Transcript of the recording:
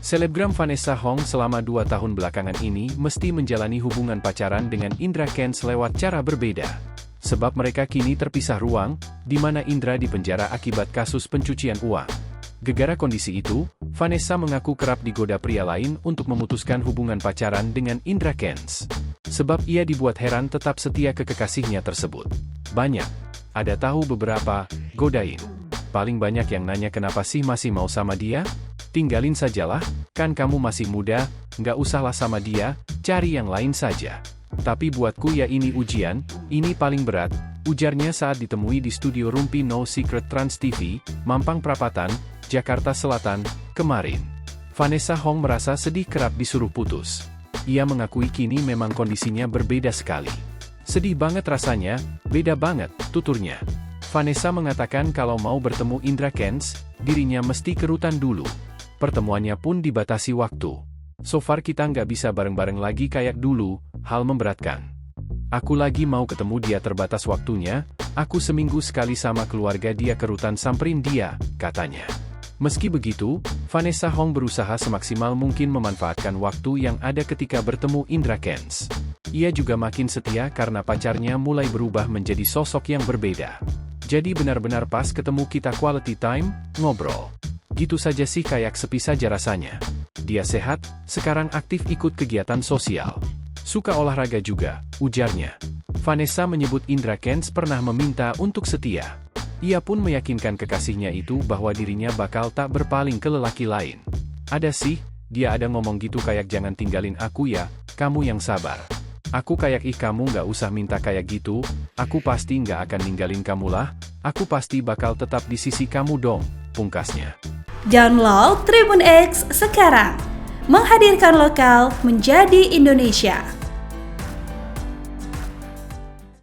Selebgram Vanessa Hong selama 2 tahun belakangan ini mesti menjalani hubungan pacaran dengan Indra Kents lewat cara berbeda. Sebab mereka kini terpisah ruang, di mana Indra dipenjara akibat kasus pencucian uang. Gegara kondisi itu, Vanessa mengaku kerap digoda pria lain untuk memutuskan hubungan pacaran dengan Indra Kents. Sebab ia dibuat heran tetap setia ke kekasihnya tersebut. Banyak. Ada tahu beberapa, godain. Paling banyak yang nanya kenapa sih masih mau sama dia? Tinggalin sajalah, kan kamu masih muda, nggak usahlah sama dia, cari yang lain saja. Tapi buatku ya ini ujian, ini paling berat, ujarnya saat ditemui di studio Rumpi No Secret Trans TV, Mampang Perapatan, Jakarta Selatan, kemarin. Vanessa Hong merasa sedih kerap disuruh putus. Ia mengakui kini memang kondisinya berbeda sekali. Sedih banget rasanya, beda banget, tuturnya. Vanessa mengatakan kalau mau bertemu Indra Kents, dirinya mesti ke rutan dulu. Pertemuannya pun dibatasi waktu. So far kita nggak bisa bareng-bareng lagi kayak dulu, hal memberatkan. Aku lagi mau ketemu dia terbatas waktunya, aku seminggu sekali sama keluarga dia ke rutan samperin dia, katanya. Meski begitu, Vanessa Hong berusaha semaksimal mungkin memanfaatkan waktu yang ada ketika bertemu Indra Kents. Ia juga makin setia karena pacarnya mulai berubah menjadi sosok yang berbeda. Jadi benar-benar pas ketemu kita quality time, ngobrol. Gitu saja sih kayak sepi saja rasanya. Dia sehat, sekarang aktif ikut kegiatan sosial. Suka olahraga juga, ujarnya. Vanessa menyebut Indra Kents pernah meminta untuk setia. Ia pun meyakinkan kekasihnya itu bahwa dirinya bakal tak berpaling ke lelaki lain. Ada sih, dia ada ngomong gitu kayak jangan tinggalin aku ya, kamu yang sabar. Aku kayak kamu nggak usah minta kayak gitu, aku pasti nggak akan ninggalin kamu lah, aku pasti bakal tetap di sisi kamu dong, pungkasnya. Download Tribun X sekarang, menghadirkan lokal menjadi Indonesia.